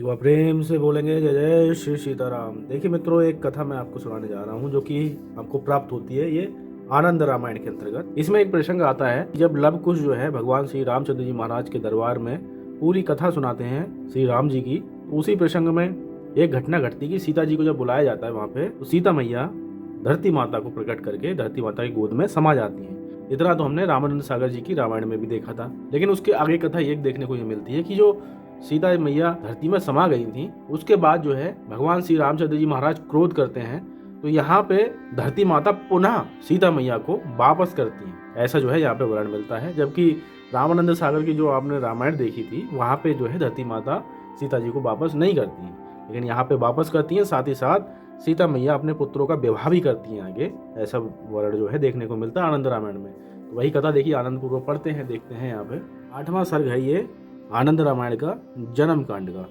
तो आप प्रेम से बोलेंगे जय जय श्री सीताराम। देखिए मित्रों, एक कथा मैं आपको सुनाने जा रहा हूँ जो कि आपको प्राप्त होती है ये आनंद रामायण के अंतर्गत। इसमें एक प्रसंग आता है जब लव कुश जो है भगवान श्री रामचंद्र जी महाराज के दरबार में पूरी कथा सुनाते हैं श्री राम जी की। उसी प्रसंग में एक घटना घटती कि सीता जी को जब बुलाया जाता है वहाँ पे, तो सीता मैया धरती माता को प्रकट करके धरती माता की गोद में समा जाती है। इतना तो हमने रामानंद सागर जी की रामायण में भी देखा था, लेकिन उसके आगे कथा ये देखने को ये मिलती है कि जो सीता मैया धरती में समा गई थी, उसके बाद जो है भगवान श्री रामचंद्र जी महाराज क्रोध करते हैं, तो यहाँ पे धरती माता पुनः सीता मैया को वापस करती है। ऐसा जो है यहाँ पे वर्णन मिलता है। जबकि रामानंद सागर की जो आपने रामायण देखी थी वहाँ पे जो है धरती माता सीता जी को वापस नहीं करती है, लेकिन यहाँ पे वापस करती है। साथ ही साथ सीता मैया अपने पुत्रों का विवाह भी करती हैं आगे। ऐसा वर्णन जो है देखने को मिलता है आनंद रामायण में। तो वही कथा देखिए आनंद पूर्वक पढ़ते हैं, देखते हैं। यहाँ पे 8वां सर्ग है ये आनंद रामायण का जन्म कांड का।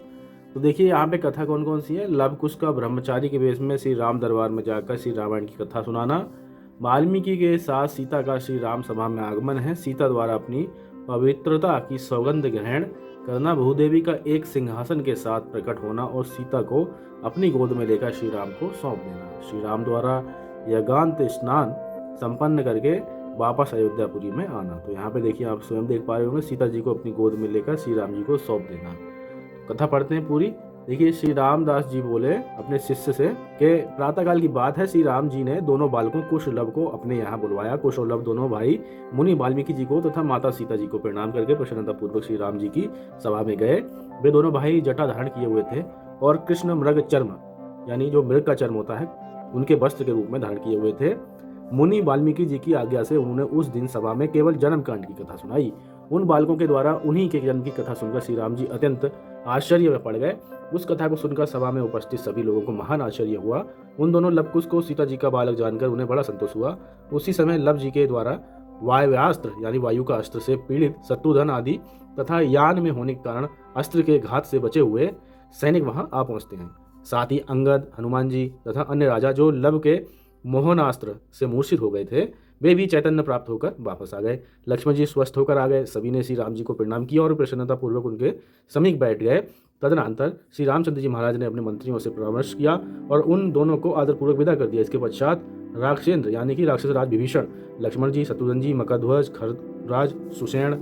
तो देखिए यहाँ पे कथा कौन कौन सी है। लव कुश का ब्रह्मचारी के वेश में श्री राम दरबार में जाकर श्री रामायण की कथा सुनाना। वाल्मीकि के साथ सीता का श्री राम सभा में आगमन है। सीता द्वारा अपनी पवित्रता की सौगंध ग्रहण करना। भूदेवी का एक सिंहासन के साथ प्रकट होना और सीता को अपनी गोद में लेकर श्री राम को सौंप देना। श्री राम द्वारा यज्ञांत स्नान संपन्न करके वापस अयोध्यापुरी में आना। तो यहाँ पे देखिए आप स्वयं देख पा रहे होंगे, सीता जी को अपनी गोद में लेकर श्री राम जी को सौंप देना। कथा पढ़ते हैं पूरी। देखिए श्री रामदास जी बोले अपने शिष्य से कि प्रातःकाल की बात है, श्री राम जी ने दोनों बालकों कुश और लव को अपने यहाँ बुलवाया। कुश और लव दोनों भाई मुनि वाल्मीकि जी को तथा माता सीता जी को प्रणाम करके प्रसन्नता पूर्वक श्री राम जी की सभा में गए। वे दोनों भाई जटा धारण किए हुए थे और कृष्ण मृग चर्म यानी जो मृग का चर्म होता है उनके वस्त्र के रूप में धारण किए हुए थे। मुनि वाल्मीकि जी की आज्ञा से उन्होंने उस दिन सभा में केवल जन्म कांड की कथा सुनाई। उन बालकों के द्वारा उन्हीं के जन्म की कथा सुनकर श्री राम जी अत्यंत आश्चर्य में पड़ गए। उस कथा को सुनकर सभा में उपस्थित सभी लोगों को महान आश्चर्य हुआ। उन दोनों लवकुश को सीता जी का बालक जानकर उन्हें बड़ा संतोष हुआ। उसी समय लव जी के द्वारा वायव्यास्त्र यानी वायु का अस्त्र से पीड़ित शत्रुधन आदि तथा यान में होने के कारण अस्त्र के घात से बचे हुए सैनिक वहां आ पहुंचते हैं। साथ ही अंगद, हनुमान जी तथा अन्य राजा जो लव के मोहनास्त्र से मूर्छित हो गए थे, वे भी चैतन्य प्राप्त होकर वापस आ गए। लक्ष्मण जी स्वस्थ होकर आ गए। सभी ने श्री राम जी को प्रणाम किया और प्रसन्नता पूर्वक उनके समीप बैठ गए। तदनंतर श्री रामचंद्र जी महाराज ने अपने मंत्रियों से परामर्श किया और उन दोनों को आदरपूर्वक विदा कर दिया। इसके पश्चात राक्षेंद्र यानी कि राक्षस राज विभीषण, लक्ष्मण जी, शत्रुघ्न जी, मकरध्वज, खरराज, सुषेण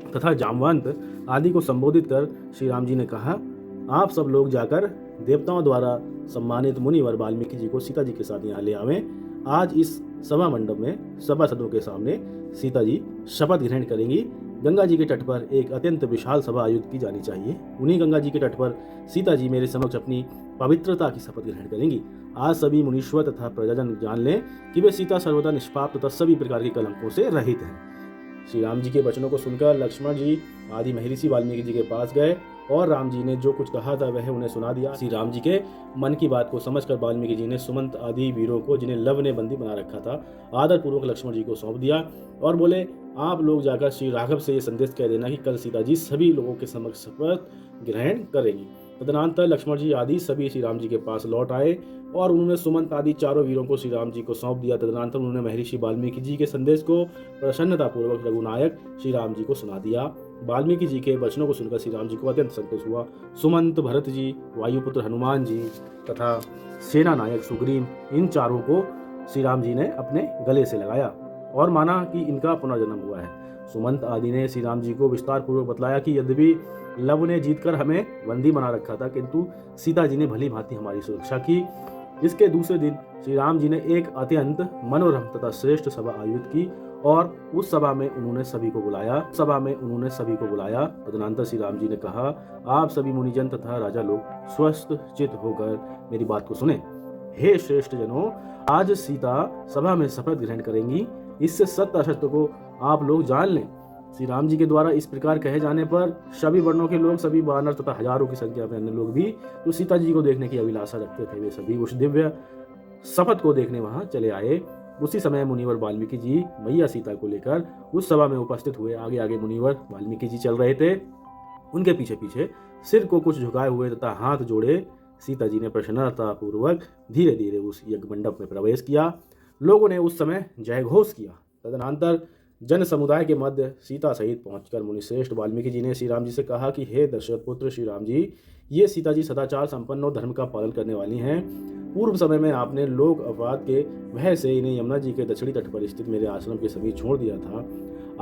तथा जामवंत आदि को संबोधित कर श्री राम जी ने कहा, आप सब लोग जाकर देवताओं द्वारा सम्मानित मुनिवर वाल्मीकि जी को सीता जी के साथ यहाँ ले आवें। आज इस सभा मंडप में सभासदों के सामने सीता जी शपथ ग्रहण करेंगी। गंगा जी के तट पर एक अत्यंत विशाल सभा आयोजित की जानी चाहिए। उन्हीं गंगा जी के तट पर सीता जी मेरे समक्ष अपनी पवित्रता की शपथ ग्रहण करेंगी। आज सभी मुनीश्वर तथा प्रजाजन जान लें कि वे सीता सर्वदा निष्पाप तथा सभी प्रकार के कलंकों से रहित हैं। श्री राम जी के वचनों को सुनकर लक्ष्मण जी आदि महर्षि वाल्मीकि जी के पास गए और राम जी ने जो कुछ कहा था वह उन्हें सुना दिया। श्री राम जी के मन की बात को समझकर वाल्मीकि जी ने सुमंत आदि वीरों को, जिन्हें लव ने बंदी बना रखा था, आदर पूर्वक लक्ष्मण जी को सौंप दिया और बोले, आप लोग जाकर श्री राघव से ये संदेश कह देना कि कल सीता जी सभी लोगों के समक्ष शपथ ग्रहण करेंगी। तदनंतर लक्ष्मण जी आदि सभी श्री राम जी के पास लौट आए और उन्होंने सुमंत आदि चारों वीरों को श्री राम जी को सौंप दिया। तदनंतर उन्होंने महर्षि वाल्मीकि जी के संदेश को प्रसन्नता पूर्वक रघुनायक श्री राम जी को सुना दिया। वाल्मीकि जी के वचनों को सुनकर श्री राम जी को अत्यंत संतोष हुआ। सुमंत, भरत जी, वायुपुत्र हनुमान जी तथा सेना नायक सुग्रीव, इन चारों को श्री राम जी ने अपने गले से लगाया और माना कि इनका पुनर्जन्म हुआ है। सुमंत आदि ने श्री राम जी को विस्तार पूर्वक बतलाया कि यद्यपि लव ने जीतकर हमें बंदी बना रखा था, किंतु सीता जी ने भली भांति हमारी सुरक्षा की। इसके दूसरे दिन श्री राम जी ने एक अत्यंत मनोरम तथा श्रेष्ठ सभा आयोजित की और उस सभा में उन्होंने सभी को बुलाया। तदनंतर श्री राम जी ने कहा, आप सभी मुनिजन तथा राजा लोग स्वस्थ चित्त होकर मेरी बात को सुने। हे श्रेष्ठ जनों, आज सीता सभा में शपथ ग्रहण करेंगी। इससे सत्य असत्य को आप लोग जान लें। श्री राम जी के द्वारा इस प्रकार कहे जाने पर सभी वर्णों के लोग, सभी वानर तथा हजारों की संख्या में अन्य लोग भी तो सीता जी को देखने की अभिलाषा रखते थे, वे सभी उस दिव्य शपथ को देखने वहां चले आए। उसी समय मुनिवर वाल्मीकि जी मैया सीता को लेकर उस सभा में उपस्थित हुए। आगे आगे मुनिवर वाल्मीकि जी चल रहे थे, उनके पीछे पीछे सिर को कुछ झुकाए हुए तथा हाथ जोड़े सीता जी ने प्रसन्नता पूर्वक धीरे धीरे उस यज्ञ मंडप में प्रवेश किया। लोगों ने उस समय जय घोष किया। तदनंतर जन समुदाय के मध्य सीता सहित पहुंचकर मुनिश्रेष्ठ वाल्मीकि जी ने श्री राम जी से कहा कि हे दशरथ पुत्र श्री राम जी, ये सीता जी सदाचार संपन्न और धर्म का पालन करने वाली हैं। पूर्व समय में आपने लोक अपवाद के भय से इन्हें यमुना जी के दक्षिणी तट पर स्थित मेरे आश्रम के समीप छोड़ दिया था।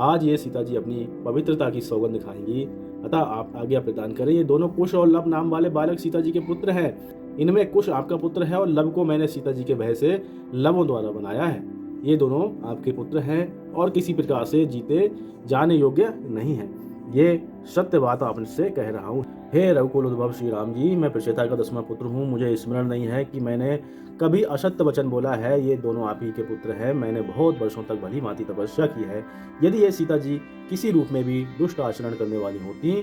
आज ये सीता जी अपनी पवित्रता की सौगंध खाएंगी, अतः आप आज्ञा प्रदान करें। ये दोनों कुश और लब नाम वाले बालक सीता जी के पुत्र हैं। इनमें कुश आपका पुत्र है और लब को मैंने सीता जी के भय से लबों द्वारा बनाया है। ये दोनों आपके पुत्र हैं और किसी प्रकार से जीते जाने योग्य नहीं है। ये सत्य बात आपसे कह रहा हूँ। हे रघुकुल उद्भव श्री राम जी, मैं प्रचेता का 10वां पुत्र हूँ। मुझे स्मरण नहीं है कि मैंने कभी असत्य वचन बोला है। ये दोनों आप ही के पुत्र हैं। मैंने बहुत वर्षों तक भली भांति तपस्या की है। यदि ये सीता जी किसी रूप में भी दुष्ट आचरण करने वाली होती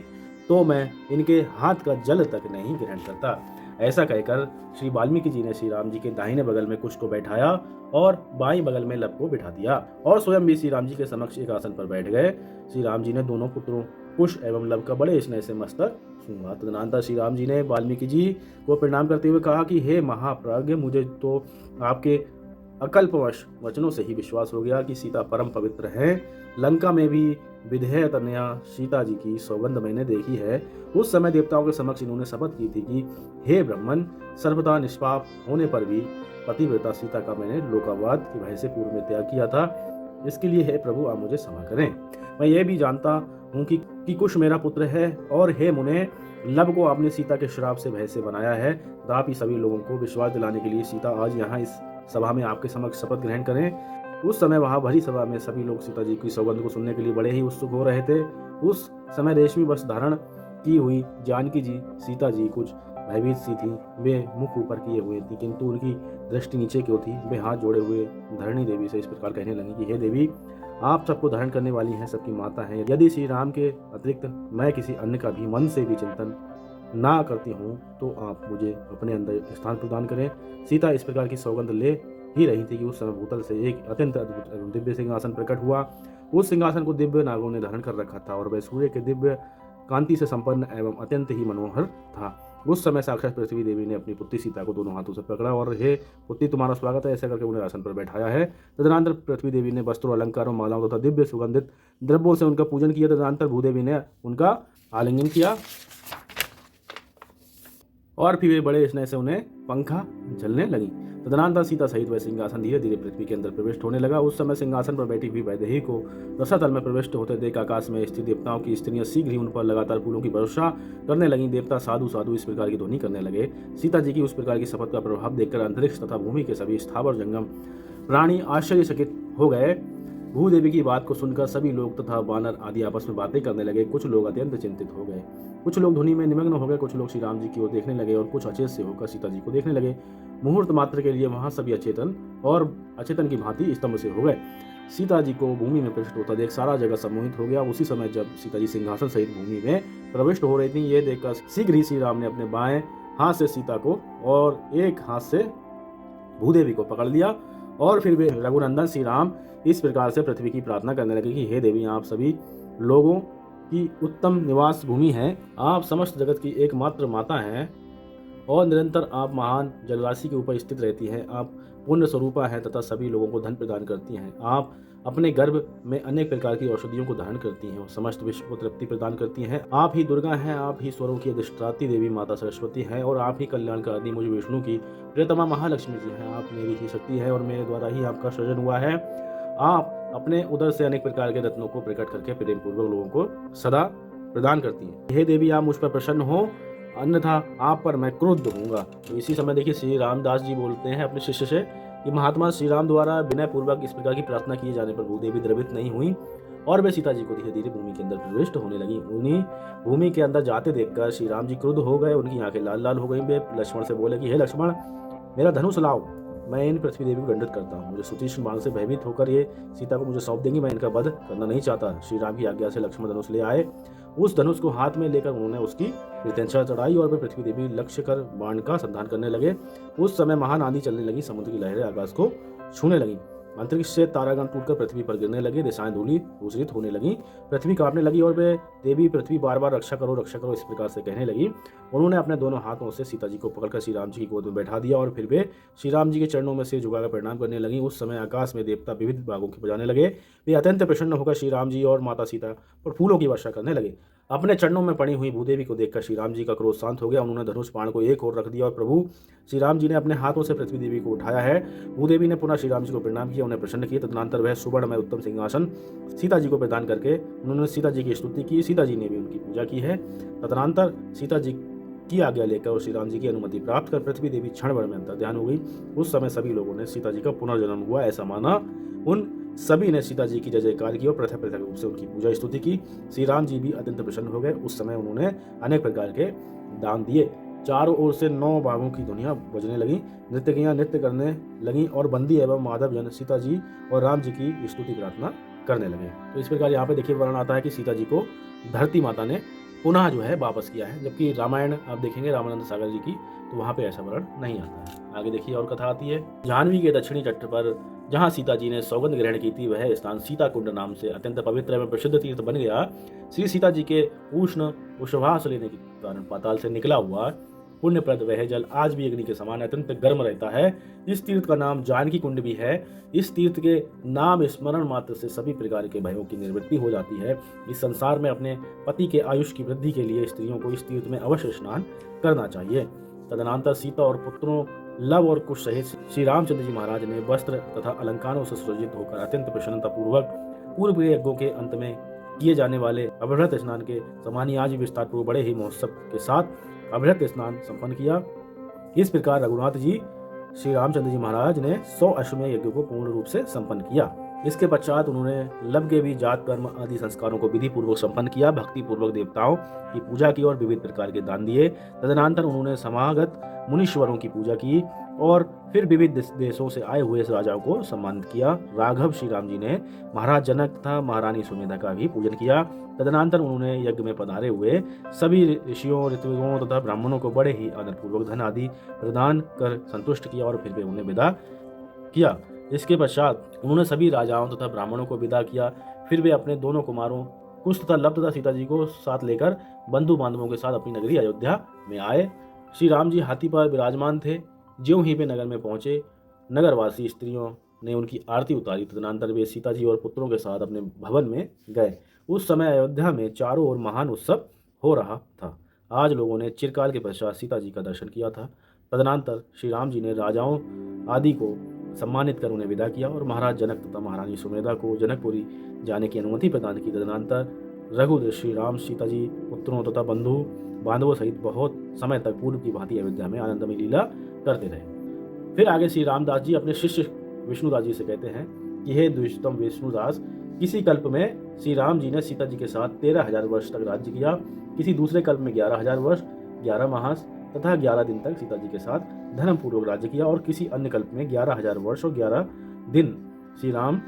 तो मैं इनके हाथ का जल तक नहीं ग्रहण करता। ऐसा कहकर श्री वाल्मीकि जी ने श्री राम जी के दाहिने बगल में कुश को बैठाया और बाईं बगल में लब को बिठा दिया और स्वयं भी श्री राम जी के समक्ष एक आसन पर बैठ गए। श्री राम जी ने दोनों पुत्रों कुश एवं लब का बड़े स्नेह से मस्तक छुआ। तदनंतर श्री राम जी ने वाल्मीकि जी को प्रणाम करते हुए कहा कि हे महाप्राज्ञ, मुझे तो आपके अकल्पवश वचनों से ही विश्वास हो गया कि सीता परम पवित्र हैं। लंका में भी विधेय तनया सीता जी की सौगंध मैंने देखी है। उस समय देवताओं के समक्ष इन्होंने शपथ की थी कि हे ब्राह्मण, सर्वथा निष्पाप होने पर भी पतिव्रता सीता का मैंने लोकावाद की भय से पूर्व में त्याग किया था। इसके लिए हे प्रभु, आप मुझे क्षमा करें। मैं ये भी जानता हूँ कि कुश मेरा पुत्र है और हे मुने, लब को आपने सीता के श्राप से भय से बनाया है। आप ही सभी लोगों को विश्वास दिलाने के लिए सीता आज यहाँ इस सभा में आपके समक्ष शपथ ग्रहण करें। उस समय वहां भरी सभा में सभी लोग सीता जी की सौगंध को सुनने के लिए बड़े ही उत्सुक हो रहे थे। उस समय रेशमी वस्त्र धारण की हुई जानकी जी सीता जी कुछ भयभीत सी थी। वे मुख ऊपर किए हुए थी, किंतु उनकी दृष्टि नीचे की ओर थी। वे हाथ जोड़े हुए धरणी देवी से इस प्रकार कहने लगी कि हे देवी, आप सबको धारण करने वाली हैं, सबकी माता हैं। यदि श्री राम के अतिरिक्त मैं किसी अन्य का भी मन से भी चिंतन ना करती हूँ तो आप मुझे अपने अंदर स्थान प्रदान करें। सीता इस प्रकार की सौगंध ले ही रही थी कि उस समय भूतल से एक अत्यंत अद्भुत एवं दिव्य सिंहासन प्रकट हुआ। उस सिंहासन को दिव्य नागों ने धारण कर रखा था और वह सूर्य के दिव्य कांति से संपन्न एवं अत्यंत ही मनोहर था। उस समय साक्षात पृथ्वी देवी ने अपनी पुत्री सीता को दोनों हाथों से पकड़ा और हे पुत्री, तुम्हारा स्वागत है, ऐसा करके उन्हें आसन पर बैठाया है। तदनंतर पृथ्वी देवी ने वस्त्रों, अलंकारों, मालाओं तथा दिव्य सुगंधित द्रव्यों से उनका पूजन किया। तदनंतर भूदेवी ने उनका आलिंगन किया और फिर वे बड़े स्नेह से उन्हें पंखा झलने लगी। तदनंतर सीता सहित वह सिंहासन धीरे धीरे पृथ्वी के अंदर प्रविष्ट होने लगा। उस समय सिंहासन पर बैठी हुई वैदेही को रसातल में प्रविष्ट होते देख आकाश में स्थित देवताओं की स्त्रियां शीघ्र ही उन पर लगातार फूलों की वर्षा करने लगी। देवता साधु साधु इस प्रकार की ध्वनि करने लगे। सीता जी की उस प्रकार की शपथ का प्रभाव देखकर अंतरिक्ष तथा भूमि के सभी स्थावर जंगम प्राणी आश्चर्यचकित हो गए। भूदेवी की बात को सुनकर सभी लोग तथा वानर आदि आपस में बातें करने लगे। कुछ लोग अत्यंत चिंतित हो गए, कुछ लोग ध्वनि में निमग्न हो गए, कुछ लोग श्री राम जी की ओर देखने लगे और कुछ अचेत से होकर सीता जी को देखने लगे। मुहूर्त मात्र के लिए वहां सभी अचेतन और अचेतन की भांति स्तंभ से हो गए। सीता जी को भूमि में प्रविष्ट होता देख सारा जगह सम्मोहित हो गया। उसी समय जब सीता जी सिंहासन सहित भूमि में प्रविष्ट हो रही थी, ये देखकर शीघ्र ही श्री राम ने अपने बाएं हाथ से सीता को और एक हाथ से भूदेवी को पकड़ लिया और फिर वे रघुनंदन श्री राम इस प्रकार से पृथ्वी की प्रार्थना करने लगे कि हे देवी, आप सभी लोगों की उत्तम निवास भूमि है। आप समस्त जगत की एकमात्र माता हैं और निरंतर आप महान जलराशि के ऊपर स्थित रहती हैं। आप पुण्य स्वरूपा हैं तथा सभी लोगों को धन प्रदान करती हैं। आप अपने गर्भ में अनेक प्रकार की औषधियों को धारण करती हैं और समस्त विश्व को तृप्ति प्रदान करती हैं। आप ही दुर्गा हैं, आप ही स्वरों की अधिष्ठात्री देवी माता सरस्वती हैं और आप ही कल्याणकारी मुझ विष्णु की प्रियतमा महालक्ष्मी जी हैं। आप मेरी ही शक्ति है और मेरे द्वारा ही आपका सृजन हुआ है। आप अपने उदर से अनेक प्रकार के रत्नों को प्रकट करके प्रेम पूर्वक लोगों को सदा प्रदान करती हैं। हे देवी, आप मुझ पर प्रसन्न हो, अन्यथा आप पर मैं क्रुद्ध होऊंगा। तो इसी समय देखिए श्री रामदास जी बोलते हैं अपने शिष्य से कि महात्मा श्री राम द्वारा विनय पूर्वक इस प्रकार की प्रार्थना किए जाने पर भूदेवी द्रवित नहीं हुई और वे सीता जी को धीरे धीरे भूमि के अंदर प्रविष्ट होने लगी। उन्हीं भूमि के अंदर जाते देखकर श्री राम जी क्रुद्ध हो गए, उनकी आंखें लाल लाल हो गई। वे लक्ष्मण से बोले कि हे लक्ष्मण, मेरा धनुष लाओ, मैं इन पृथ्वी देवी को दंडित करता हूँ। मुझे सुतीक्ष्ण बाण से भयभीत होकर ये सीता को मुझे सौंप देंगी, मैं इनका वध करना नहीं चाहता। श्री राम की आज्ञा से लक्ष्मण धनुष ले आए। उस धनुष को हाथ में लेकर उन्होंने उसकी प्रत्यंचा चढ़ाई और वे पृथ्वी देवी लक्ष्य कर बाण का संधान करने लगे। उस समय महान आंधी चलने लगी, समुद्र की लहरें आकाश को छूने लगी, अंतरिक्ष से तारागण टूटकर पृथ्वी पर गिरने लगे, दिशाएं धूली भूषित होने लगी, पृथ्वी कांपने लगी और वे देवी पृथ्वी बार बार रक्षा करो इस प्रकार से कहने लगी। उन्होंने अपने दोनों हाथों से सीता जी को पकड़कर श्री राम जी की गोद में बैठा दिया और फिर वे श्री राम जी के चरणों में सिर झुकाकर प्रणाम करने लगी। उस समय आकाश में देवता विविध भागों की बजाने लगे। वे अत्यंत प्रसन्न होकर श्री राम जी और माता सीता पर फूलों की वर्षा करने लगे। अपने चरणों में पड़ी हुई भूदेवी को देखकर श्री राम जी का क्रोध शांत हो गया। उन्होंने धनुष बाण को एक ओर रख दिया और प्रभु श्री राम जी ने अपने हाथों से पृथ्वी देवी को उठाया है। भूदेवी ने पुनः श्री राम जी को प्रणाम किया, उन्हें प्रसन्न किया। तदनंतर वह सुवर्ण में उत्तम सिंहासन सीता जी को प्रदान करके उन्होंने सीता जी की स्तुति की। सीता जी ने भी उनकी पूजा की है। तदनंतर सीता जी की आज्ञा लेकर और श्री राम जी की अनुमति प्राप्त कर पृथ्वी देवी क्षण भर में अंतर्ध्यान हो गई। उस समय सभी लोगों ने सीता जी का पुनर्जन्म हुआ ऐसा माना। उन सभी ने सीता जी की जय जयकार की और पृथक पृथक रूप से उनकी पूजा स्तुति की। श्री राम जी भी अत्यंत प्रसन्न हो गए। उस समय उन्होंने अनेक प्रकार के दान दिए। चारों ओर से 9 बाघों की ध्वनियां बजने लगी, नृत्यकियां नृत्य करने लगी और बंदी एवं माधव जन सीता जी और राम जी की स्तुति प्रार्थना करने लगे। तो इस प्रकार यहाँ पे देखिए वर्णन आता है कि सीता जी को धरती माता ने पुनः जो है वापस किया है, जबकि रामायण आप देखेंगे रामानंद सागर जी की तो वहाँ पे ऐसा वर्णन नहीं आता है। आगे देखिए और कथा आती है। जाह्नवी के दक्षिणी तट पर जहाँ सीता जी ने सौगंध ग्रहण की थी वह स्थान सीता कुंड नाम से अत्यंत पवित्र एवं प्रसिद्ध तीर्थ बन गया। श्री सीता जी के उष्ण उच्छ्वास लेने के कारण पाताल से निकला हुआ पुण्यप्रद वह जल आज भी अग्नि के समान अत्यंत गर्म रहता है। इस तीर्थ का नाम जानकी कुंड भी है। इस तीर्थ के नाम स्मरण मात्र से सभी प्रकार के भयों की निवृत्ति हो जाती है। इस संसार में अपने पति के आयुष की वृद्धि के लिए स्त्रियों को इस तीर्थ में अवश्य स्नान करना चाहिए। तदनंतर सीता और पुत्रों लव और कुश सहित श्री रामचंद्र जी महाराज ने वस्त्र तथा अलंकारों से सुसज्जित होकर अत्यंत प्रसन्नता पूर्वक पूर्व के यज्ञों के अंत में किए जाने वाले अभिव्रत स्नान के समान ही आज विस्तार पूर्व बड़े ही महोत्सव के साथ अभिव्रत स्नान संपन्न किया। इस प्रकार रघुनाथ जी श्री रामचंद्र जी महाराज ने 100 अश्वमेध यज्ञ को पूर्ण रूप से संपन्न किया। इसके पश्चात उन्होंने लब के भी जात कर्म आदि संस्कारों को विधि पूर्वक संपन्न किया, भक्ति पूर्वक देवताओं की पूजा की और विविध प्रकार के दान दिए। तदनंतर उन्होंने समागत मुनीश्वरों की पूजा की और फिर विविध देशों से आए हुए राजाओं को सम्मानित किया। राघव श्री राम जी ने महाराज जनक तथा महारानी सुमेधा का भी पूजन किया। तदनंतर उन्होंने यज्ञ में पधारे हुए सभी ऋषियों ऋत्विकों तथा ब्राह्मणों को बड़े ही आदरपूर्वक धन आदि प्रदान कर संतुष्ट किया और फिर भी उन्हें विदा किया। इसके पश्चात उन्होंने सभी राजाओं तथा ब्राह्मणों को विदा किया। फिर वे अपने दोनों कुमारों कुश तथा लब तथा सीता जी को साथ लेकर बंधु बांधवों के साथ अपनी नगरी अयोध्या में आए। श्री राम जी हाथी पर विराजमान थे। ज्यों ही वे नगर में पहुंचे, नगरवासी स्त्रियों ने उनकी आरती उतारी। तदनंतर वे सीता जी और पुत्रों के साथ अपने भवन में गए। उस समय अयोध्या में चारों ओर महान उत्सव हो रहा था। आज लोगों ने चिरकाल के पश्चात सीता जी का दर्शन किया था। तदनंतर श्री राम जी ने राजाओं आदि को सम्मानित कर उन्हें विदा किया और महाराज जनक तथा महारानी सुमेधा को जनकपुरी जाने की अनुमति प्रदान की। तदनंतर रघुवीर श्री राम सीता जी पुत्रों तथा बंधु बांधवों सहित बहुत समय तक पूर्व की भांति अयोध्या में आनंदमय लीला करते रहे। फिर आगे श्री रामदास जी अपने शिष्य विष्णुदास जी से कहते हैं कि हे द्विजतम विष्णुदास, किसी कल्प में श्री राम जी ने सीता जी के साथ 13,000 वर्ष तक राज्य किया, किसी दूसरे कल्प में 11,000 वर्ष 11 मास तथा 11 दिन तक सीता जी के साथ धर्मपूर्वक राज्य किया और किसी अन्य कल्प में 11,000 वर्ष और 11 दिन श्री राम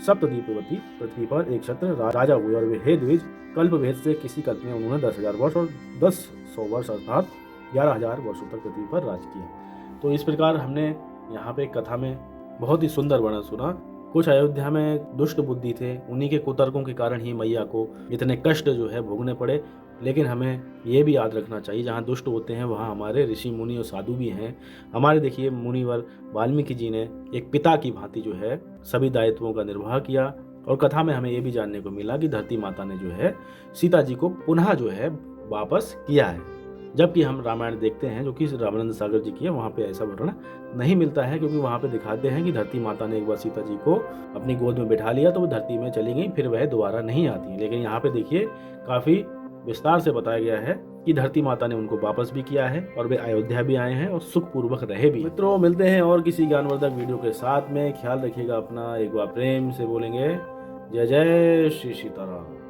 सप्तद्वीपवती पृथ्वी पर एक छत्र राजा हुए। और वे हे द्विज, कल्प भेद से किसी कल्प में उन्होंने 10,000 वर्ष और 10,100 वर्ष अर्थात 11,000 वर्षों तक पृथ्वी पर राज किया। तो इस प्रकार हमने यहाँ पे कथा में बहुत ही सुंदर वर्णन सुना। कुछ अयोध्या में दुष्ट बुद्धि थे, उन्हीं के कुतर्कों के कारण ही मैया को इतने कष्ट जो है भोगने पड़े। लेकिन हमें ये भी याद रखना चाहिए, जहाँ दुष्ट होते हैं वहाँ हमारे ऋषि मुनि और साधु भी हैं। हमारे देखिए मुनिवर वाल्मीकि जी ने एक पिता की भांति जो है सभी दायित्वों का निर्वाह किया। और कथा में हमें ये भी जानने को मिला कि धरती माता ने जो है सीता जी को पुनः जो है वापस किया है। जबकि हम रामायण देखते हैं जो कि रामानंद सागर जी की है, वहाँ पे ऐसा वर्णन नहीं मिलता है, क्योंकि वहाँ पे दिखाते हैं कि धरती माता ने एक बार सीता जी को अपनी गोद में बिठा लिया तो वो धरती में चली गई, फिर वह दोबारा नहीं आती है। लेकिन यहाँ पे देखिए काफ़ी विस्तार से बताया गया है कि धरती माता ने उनको वापस भी किया है और वे अयोध्या भी आए हैं और सुखपूर्वक रहे भी। मित्रों, मिलते हैं और किसी ज्ञानवर्धक वीडियो के साथ में। ख्याल रखिएगा अपना। एक बार प्रेम से बोलेंगे जय जय श्री सीताराम।